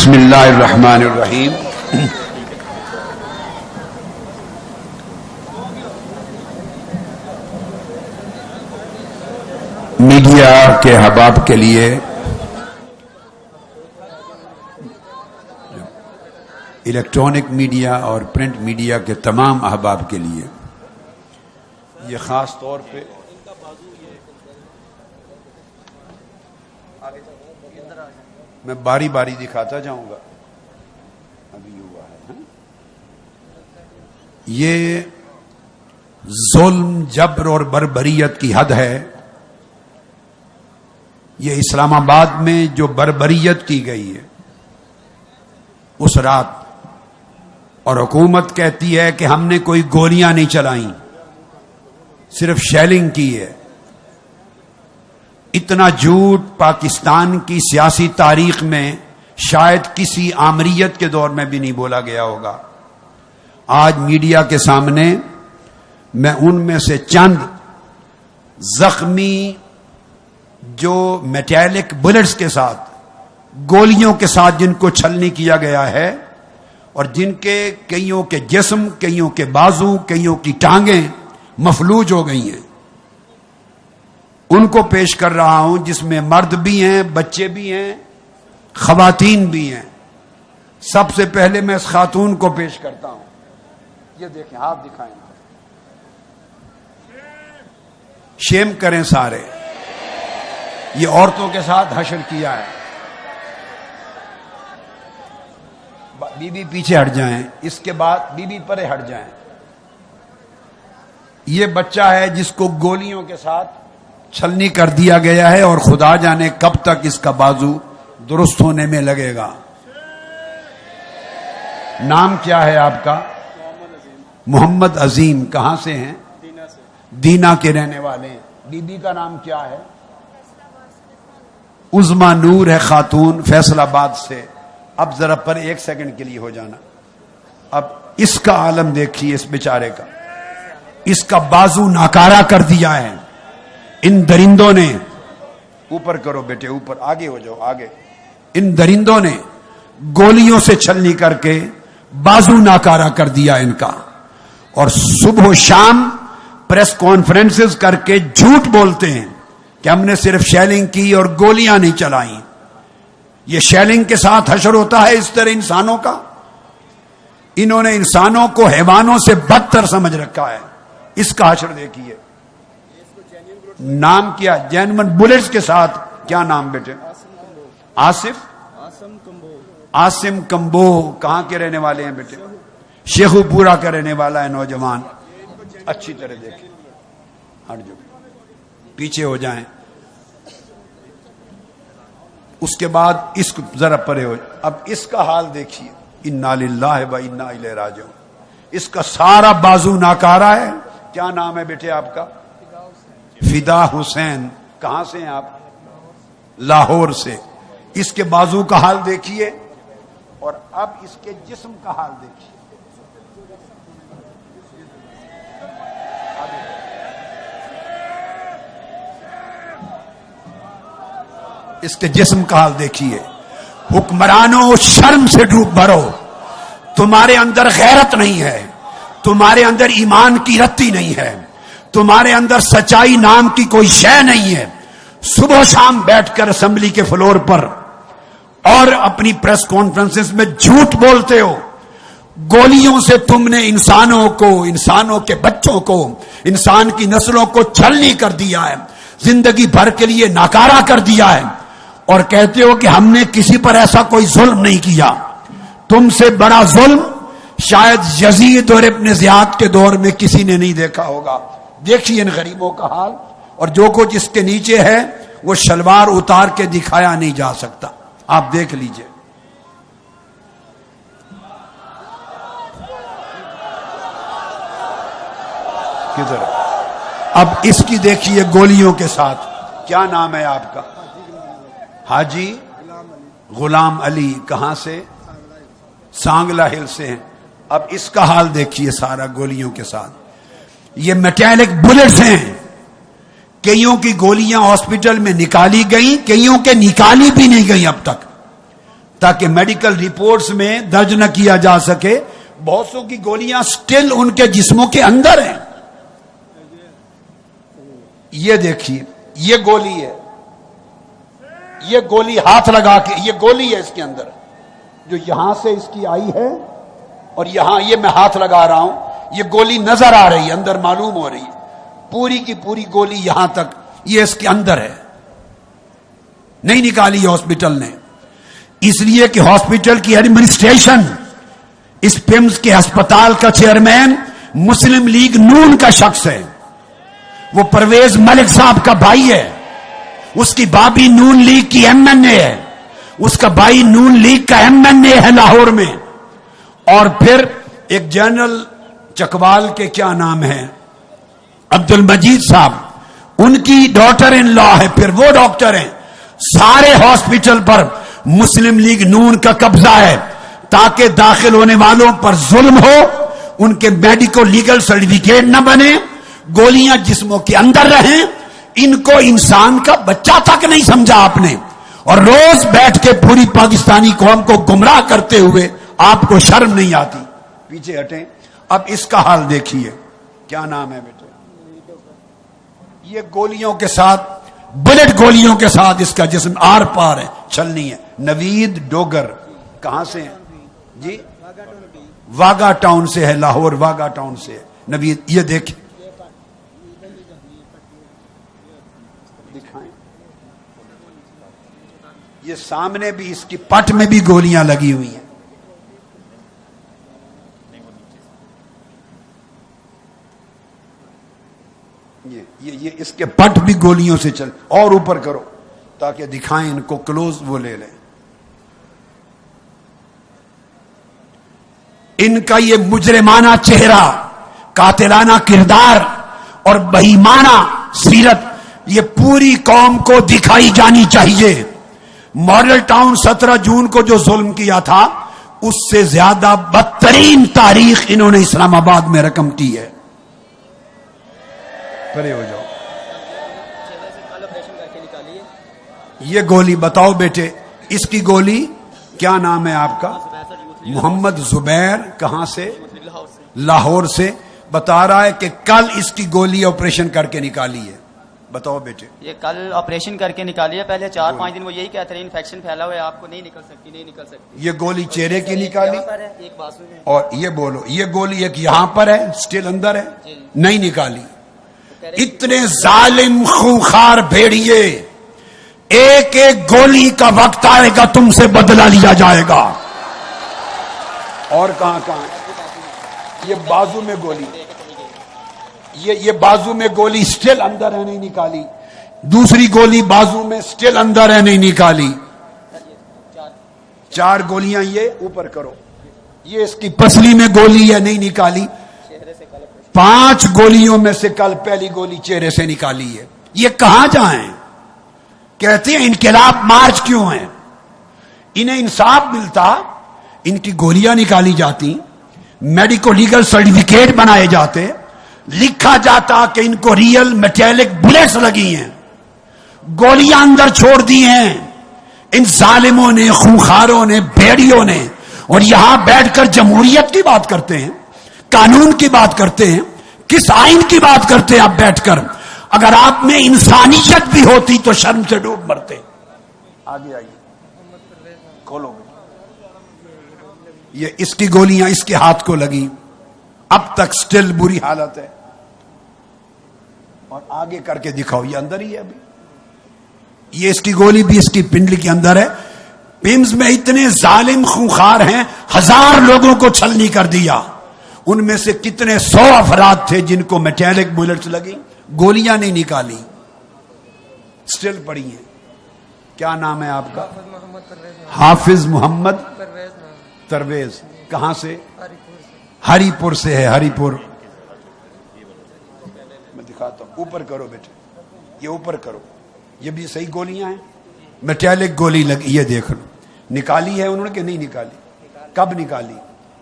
بسم اللہ الرحمن الرحیم۔ میڈیا کے احباب کے لیے الیکٹرانک میڈیا اور پرنٹ میڈیا کے تمام احباب کے لیے یہ خاص طور پہ میں باری باری دکھاتا جاؤں گا۔ ابھی ہوا ہے یہ ظلم، جبر اور بربریت کی حد ہے۔ یہ اسلام آباد میں جو بربریت کی گئی ہے اس رات، اور حکومت کہتی ہے کہ ہم نے کوئی گولیاں نہیں چلائیں، صرف شیلنگ کی ہے۔ اتنا جھوٹ پاکستان کی سیاسی تاریخ میں شاید کسی آمریت کے دور میں بھی نہیں بولا گیا ہوگا۔ آج میڈیا کے سامنے میں ان میں سے چند زخمی جو میٹیلک بلٹس کے ساتھ، گولیوں کے ساتھ جن کو چھلنی کیا گیا ہے، اور جن کے کئیوں کے جسم، کئیوں کے بازو، کئیوں کی ٹانگیں مفلوج ہو گئی ہیں، ان کو پیش کر رہا ہوں، جس میں مرد بھی ہیں، بچے بھی ہیں، خواتین بھی ہیں۔ سب سے پہلے میں اس خاتون کو پیش کرتا ہوں۔ یہ دیکھیں، آپ دکھائیں، شیم کریں سارے۔ یہ عورتوں کے ساتھ حشر کیا ہے۔ بی بی پیچھے ہٹ جائیں، اس کے بعد بی بی پرے ہٹ جائیں۔ یہ بچہ ہے جس کو گولیوں کے ساتھ چھلنی کر دیا گیا ہے، اور خدا جانے کب تک اس کا بازو درست ہونے میں لگے گا۔ نام کیا ہے آپ کا؟ محمد عظیم۔ کہاں سے ہیں؟ دینا کے رہنے والے ہیں۔ بی بی کا نام کیا ہے؟ عظما نور ہے خاتون، فیصل آباد سے۔ اب ذرا پر ایک سیکنڈ کے لیے ہو جانا۔ اب اس کا عالم دیکھیے، اس بیچارے کا، اس کا بازو ناکارہ کر دیا ہے ان درندوں نے۔ اوپر کرو بیٹے، اوپر، آگے ہو جاؤ، آگے۔ ان درندوں نے گولیوں سے چھلنی کر کے بازو ناکارہ کر دیا ان کا، اور صبح و شام پریس کانفرنسز کر کے جھوٹ بولتے ہیں کہ ہم نے صرف شیلنگ کی اور گولیاں نہیں چلائیں۔ یہ شیلنگ کے ساتھ حشر ہوتا ہے اس طرح انسانوں کا؟ انہوں نے انسانوں کو حیوانوں سے بدتر سمجھ رکھا ہے۔ اس کا حشر دیکھیے۔ نام کیا؟ جینون بلٹس کے ساتھ۔ کیا نام بیٹے؟ آصم کمبو۔ کہاں کے رہنے والے ہیں بیٹے؟ شیخو پورا کا رہنے والا ہے نوجوان۔ اچھی طرح دیکھیں، ہٹ جو پیچھے ہو جائیں۔ اس کے بعد اس کو ذرا پرے ہو۔ اب اس کا حال دیکھیے۔ انا للہ و انا الیہ راجعون۔ اس کا سارا بازو ناکارہ ہے۔ کیا نام ہے بیٹے آپ کا؟ فدا حسین۔ کہاں سے ہیں آپ؟ لاہور سے۔ اس کے بازو کا حال دیکھیے، اور اب اس کے جسم کا حال دیکھیے۔ اس کے جسم کا حال دیکھیے۔ حکمرانوں، شرم سے ڈوب بھرو۔ تمہارے اندر غیرت نہیں ہے، تمہارے اندر ایمان کی رتی نہیں ہے، تمہارے اندر سچائی نام کی کوئی شے نہیں ہے۔ صبح و شام بیٹھ کر اسمبلی کے فلور پر اور اپنی پریس کانفرنسز میں جھوٹ بولتے ہو۔ گولیوں سے تم نے انسانوں کو، انسانوں کے بچوں کو، انسان کی نسلوں کو چھلنی کر دیا ہے، زندگی بھر کے لیے ناکارہ کر دیا ہے، اور کہتے ہو کہ ہم نے کسی پر ایسا کوئی ظلم نہیں کیا۔ تم سے بڑا ظلم شاید یزید اور ابن زیاد کے دور میں کسی نے نہیں دیکھا ہوگا۔ دیکھیے ان غریبوں کا حال، اور جو کچھ اس کے نیچے ہے وہ شلوار اتار کے دکھایا نہیں جا سکتا۔ آپ دیکھ لیجئے۔ کدھر؟ اب اس کی دیکھیے گولیوں کے ساتھ۔ کیا نام ہے آپ کا؟ حاجی غلام علی۔ کہاں سے؟ سانگلا ہل سے ہیں۔ اب اس کا حال دیکھیے سارا گولیوں کے ساتھ۔ یہ میٹیلک بلٹس ہیں۔ کئیوں کی گولیاں ہاسپٹل میں نکالی گئیں، کئیوں کے نکالی بھی نہیں گئی اب تک۔ تاکہ میڈیکل رپورٹس میں درج نہ کیا جا سکے. بہت سو کی گولیاں سٹل ان کے جسموں کے اندر ہیں. یہ دیکھیے یہ گولی ہے, یہ گولی ہاتھ لگا کے, یہ گولی ہے اس کے اندر جو یہاں سے اس کی آئی ہے اور یہاں یہ میں ہاتھ لگا رہا ہوں, یہ گولی نظر آ رہی ہے اندر معلوم ہو رہی ہے. پوری کی پوری گولی یہاں تک یہ اس کے اندر ہے, نہیں نکالی ہاسپٹل نے, اس لیے کہ ہاسپٹل کی ایڈمنسٹریشن اس پیمز کے ہسپتال کا چیئرمین مسلم لیگ نون کا شخص ہے. وہ پرویز ملک صاحب کا بھائی ہے, اس کی بابی نون لیگ کی ایم این اے ہے, اس کا بھائی نون لیگ کا ایم این اے ہے لاہور میں. اور پھر ایک جنرل چکوال کے کیا نام ہے, عبد المجید صاحب, ان کی ڈاٹر ان لا ہے, پھر وہ ڈاکٹر ہیں. سارے ہاسپٹل پر مسلم لیگ نون کا قبضہ ہے تاکہ داخل ہونے والوں پر ظلم ہو, ان کے میڈیکل لیگل سرٹیفکیٹ نہ بنے, گولیاں جسموں کے اندر رہیں. ان کو انسان کا بچہ تک نہیں سمجھا آپ نے, اور روز بیٹھ کے پوری پاکستانی قوم کو گمراہ کرتے ہوئے آپ کو شرم نہیں آتی. پیچھے ہٹیں. اب اس کا حال دیکھیے, کیا نام ہے بیٹے, یہ گولیوں کے ساتھ, بلٹ گولیوں کے ساتھ اس کا جسم آر پار ہے, چھلنی ہے. نوید ڈوگر کہاں سے ہیں جی؟ واگا ٹاؤن سے ہے, لاہور واگا ٹاؤن سے ہے نوید. یہ دیکھیں, دکھائیں, یہ سامنے بھی اس کی پٹ میں بھی گولیاں لگی ہوئی ہیں. یہ اس کے پٹ بھی گولیوں سے چل. اور اوپر کرو تاکہ دکھائیں ان کو, کلوز وہ لے لیں. ان کا یہ مجرمانہ چہرہ, قاتلانہ کردار اور بہیمانہ سیرت یہ پوری قوم کو دکھائی جانی چاہیے. ماڈل ٹاؤن 17 جون کو جو ظلم کیا تھا اس سے زیادہ بدترین تاریخ انہوں نے اسلام آباد میں رقم کی ہے. پرے ہو جاؤ. یہ گولی بتاؤ بیٹے, اس کی گولی کیا نام ہے آپ کا؟ محمد زبیر. کہاں سے؟ لاہور سے. بتا رہا ہے کہ کل اس کی گولی آپریشن کر کے نکالی ہے. بتاؤ بیٹے. یہ کل آپریشن کر کے نکالی ہے, پہلے 4-5 دن وہ یہی کہتے رہے انفیکشن پھیلا ہوا ہے, آپ کو نہیں نکل سکتی, نہیں نکل سکتی. یہ گولی چہرے کی نکالی, ایک بازو میں, اور یہ بولو یہ گولی ایک یہاں پر ہے, سٹل اندر ہے, نہیں نکالی. اتنے ظالم خونخوار بھیڑیے, ایک ایک گولی کا وقت آئے گا تم سے بدلہ لیا جائے گا. اور کہاں کہاں یہ بازو میں گولی, یہ بازو میں گولی سٹل اندر ہے, نہیں نکالی. دوسری گولی بازو میں سٹل اندر ہے, نہیں نکالی. 4 گولیاں یہ اوپر کرو. یہ اس کی پسلی میں گولی ہے, نہیں نکالی. 5 گولیوں میں سے کل پہلی گولی چہرے سے نکالی ہے. یہ کہاں جائیں؟ کہتے ہیں انقلاب مارچ کیوں ہیں؟ انہیں انصاف ملتا, ان کی گولیاں نکالی جاتی, میڈیکو لیگل سرٹیفکیٹ بنائے جاتے, لکھا جاتا کہ ان کو ریئل میٹیلک بلیٹس لگی ہیں, گولیاں اندر چھوڑ دی ہیں ان ظالموں نے, خونخاروں نے, بھیڑیوں نے. اور یہاں بیٹھ کر جمہوریت کی بات کرتے ہیں, قانون کی بات کرتے ہیں. کس آئین کی بات کرتے ہیں آپ بیٹھ کر؟ اگر آپ میں انسانیت بھی ہوتی تو شرم سے ڈوب مرتے. آگے آئیے, کھولو. یہ اس کی گولیاں اس کے ہاتھ کو لگی, اب تک سٹل بری حالت ہے. اور آگے کر کے دکھاؤ, یہ اندر ہی ہے ابھی. یہ اس کی گولی بھی اس کی پنڈلی کے اندر ہے. پیمز میں اتنے ظالم خونخار ہیں, 1000 لوگوں کو چھلنی کر دیا. ان میں سے کتنے 100 افراد تھے جن کو میٹیلک بلٹس لگی, گولیاں نہیں نکالی, سٹل پڑی ہیں. کیا نام ہے آپ کا؟ حافظ محمد پرویز. کہاں سے؟ ہری پور سے ہے. ہری پور میں دکھاتا ہوں. اوپر کرو بیٹے, یہ اوپر کرو. یہ بھی صحیح گولیاں ہیں, میٹیلک گولی لگی. یہ دیکھ لو, نکالی ہے انہوں نے کہ نہیں نکالی؟ کب نکالی؟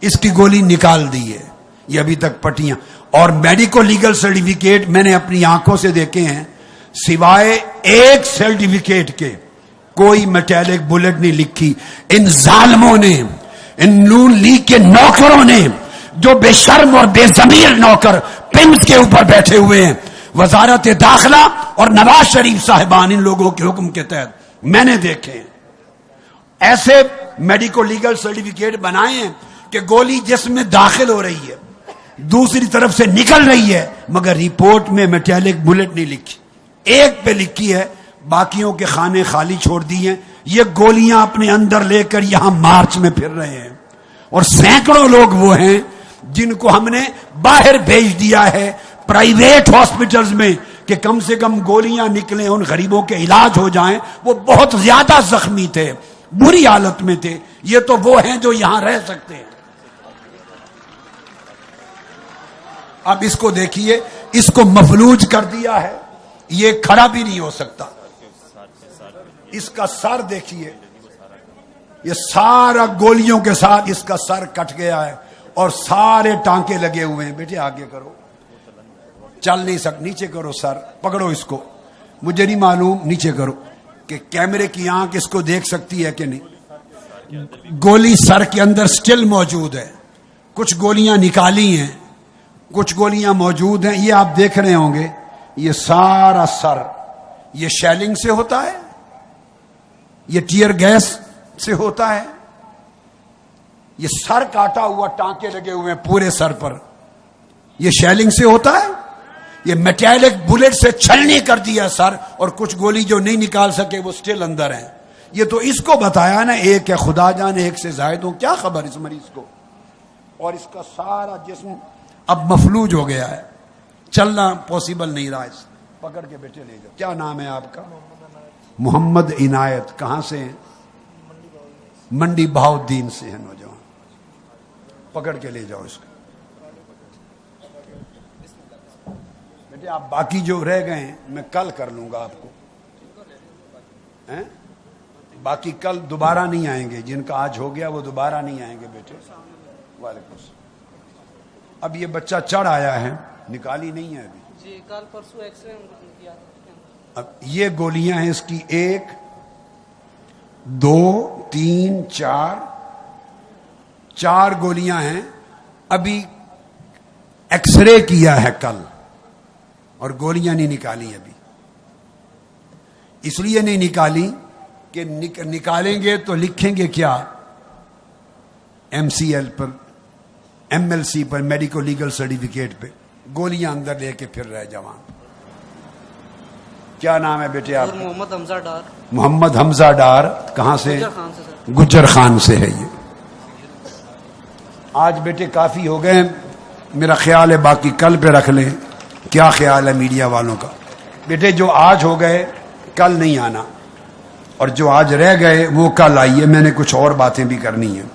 اس کی گولی نکال دی ہے. یہ ابھی تک پٹیاں. اور میڈیکو لیگل سرٹیفکیٹ میں نے اپنی آنکھوں سے دیکھے ہیں, سوائے ایک سرٹیفکیٹ کے کوئی میٹیلک بلٹ نہیں لکھی. ان ظالموں نے، ان نون لیگ کے نوکروں نے، جو بے شرم اور بے ضمیر نوکر پنس کے اوپر بیٹھے ہوئے ہیں، وزارت داخلہ اور نواز شریف صاحبان، ان لوگوں کے حکم کے تحت میں نے دیکھے ہیں ایسے میڈیکو لیگل سرٹیفکیٹ بنائے ہیں کہ گولی جسم میں داخل ہو رہی ہے، دوسری طرف سے نکل رہی ہے، مگر رپورٹ میں میٹیلک بلٹ نہیں لکھی. ایک پہ لکھی ہے، باقیوں کے خانے خالی چھوڑ دی ہیں. یہ گولیاں اپنے اندر لے کر یہاں مارچ میں پھر رہے ہیں، اور سینکڑوں لوگ وہ ہیں جن کو ہم نے باہر بھیج دیا ہے پرائیویٹ ہاسپٹلز میں کہ کم سے کم گولیاں نکلیں، ان غریبوں کے علاج ہو جائیں. وہ بہت زیادہ زخمی تھے، بری حالت میں تھے. یہ تو وہ ہیں جو یہاں رہ سکتے ہیں. اب اس کو دیکھیے، اس کو مفلوج کر دیا ہے، یہ کھڑا بھی نہیں ہو سکتا. اس کا سر دیکھیے، یہ سارا گولیوں کے ساتھ اس کا سر کٹ گیا ہے اور سارے ٹانکے لگے ہوئے ہیں. بیٹے آگے کرو، چل نہیں سک، نیچے کرو، سر پکڑو اس کو. مجھے نہیں معلوم، نیچے کرو کہ کیمرے کی آنکھ اس کو دیکھ سکتی ہے کہ نہیں. گولی سر کے اندر سٹل موجود ہے، کچھ گولیاں نکالی ہیں، کچھ گولیاں موجود ہیں. یہ آپ دیکھ رہے ہوں گے، یہ سارا سر یہ شیلنگ سے ہوتا ہے، یہ ٹیئر گیس سے ہوتا ہے. یہ سر کاٹا ہوا، ٹانکے لگے ہوئے ہیں پورے سر پر، یہ شیلنگ سے ہوتا ہے. یہ میٹیلک بلٹ سے چھلنی کر دیا سر، اور کچھ گولی جو نہیں نکال سکے وہ سٹل اندر ہیں. یہ تو اس کو بتایا نا، ایک ہے خدا جانے ایک سے زائد ہوں، کیا خبر اس مریض کو. اور اس کا سارا جسم اب مفلوج ہو گیا ہے، چلنا پاسبل نہیں رہا. اس پکڑ کے بیٹے لے جاؤ. کیا نام ہے آپ کا؟ محمد عنایت. کہاں سے ہیں؟ منڈی بہاؤدین سے ہیں. نوجوان پکڑ کے لے جاؤ اس کو. بیٹے آپ باقی جو رہ گئے ہیں میں کل کر لوں گا آپ کو. باقی کل دوبارہ نہیں آئیں گے، جن کا آج ہو گیا وہ دوبارہ نہیں آئیں گے بیٹے. وعلیکم السلام. اب یہ بچہ چڑھ آیا ہے، نکالی نہیں ہے ابھی جی، کل پرسوں ایکس رے کیا. اب یہ گولیاں ہیں اس کی 1 2 3 4 گولیاں ہیں. ابھی ایکس رے کیا ہے کل، اور گولیاں نہیں نکالی ابھی. اس لیے نہیں نکالی کہ نکالیں گے تو لکھیں گے کیا؟ MCL پر، MLC پر، میڈیکو لیگل سرٹیفکیٹ پہ. گولیاں اندر لے کے پھر رہے جوان. کیا نام ہے بیٹے آپ؟ محمد حمزہ ڈار. محمد حمزہ ڈار. کہاں سے؟ گجر خان سے سر. گجر خان سے ہے. یہ آج بیٹے کافی ہو گئے، میرا خیال ہے باقی کل پہ رکھ لیں. کیا خیال ہے میڈیا والوں کا؟ بیٹے جو آج ہو گئے کل نہیں آنا، اور جو آج رہ گئے وہ کل آئیے. میں نے کچھ اور باتیں بھی کرنی ہیں.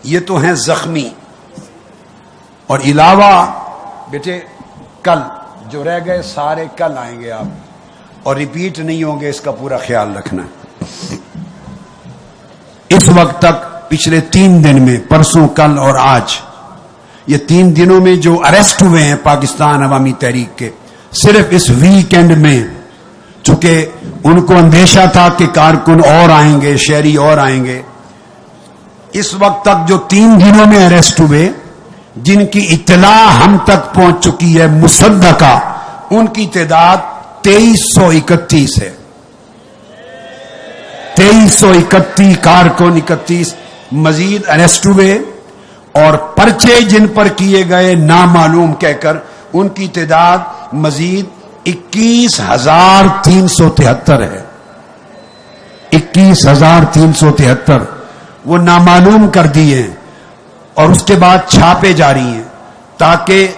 یہ تو ہیں زخمی، اور علاوہ بیٹے کل جو رہ گئے سارے کل آئیں گے آپ، اور ریپیٹ نہیں ہوں گے. اس کا پورا خیال رکھنا. اس وقت تک پچھلے 3 دن میں، پرسوں، کل اور آج، یہ 3 دنوں میں جو اریسٹ ہوئے ہیں پاکستان عوامی تحریک کے، صرف اس ویکینڈ میں، چونکہ ان کو اندیشہ تھا کہ کارکن اور آئیں گے، شہری اور آئیں گے، اس وقت تک جو 3 دنوں میں اریسٹ ہوئے، جن کی اطلاع ہم تک پہنچ چکی ہے مصدقہ، ان کی تعداد 2331 ہے. 2331 کارکن، 31 مزید اریسٹ ہوئے، اور پرچے جن پر کیے گئے نامعلوم کہہ کر، ان کی تعداد مزید 21,373 ہے. 21,373 وہ نامعلوم کر دیے، اور اس کے بعد چھاپے جاری ہیں تاکہ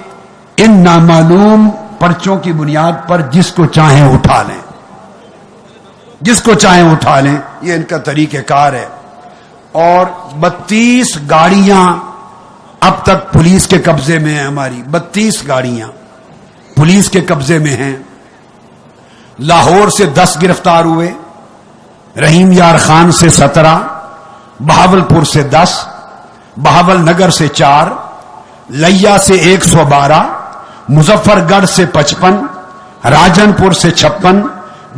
ان نامعلوم پرچوں کی بنیاد پر جس کو چاہیں اٹھا لیں، جس کو چاہیں اٹھا لیں. یہ ان کا طریقہ کار ہے. اور 32 گاڑیاں اب تک پولیس کے قبضے میں ہیں. ہماری 32 گاڑیاں پولیس کے قبضے میں ہیں. لاہور سے 10 گرفتار ہوئے، رحیم یار خان سے 17، بہاولپور سے 10، بہاول نگر سے 4، لیا سے 112، مظفر گڑھ سے 55، راجن پور سے 56،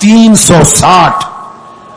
360,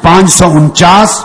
549,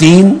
3,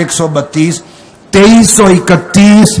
132, 2331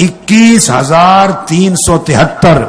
21,373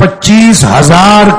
25,000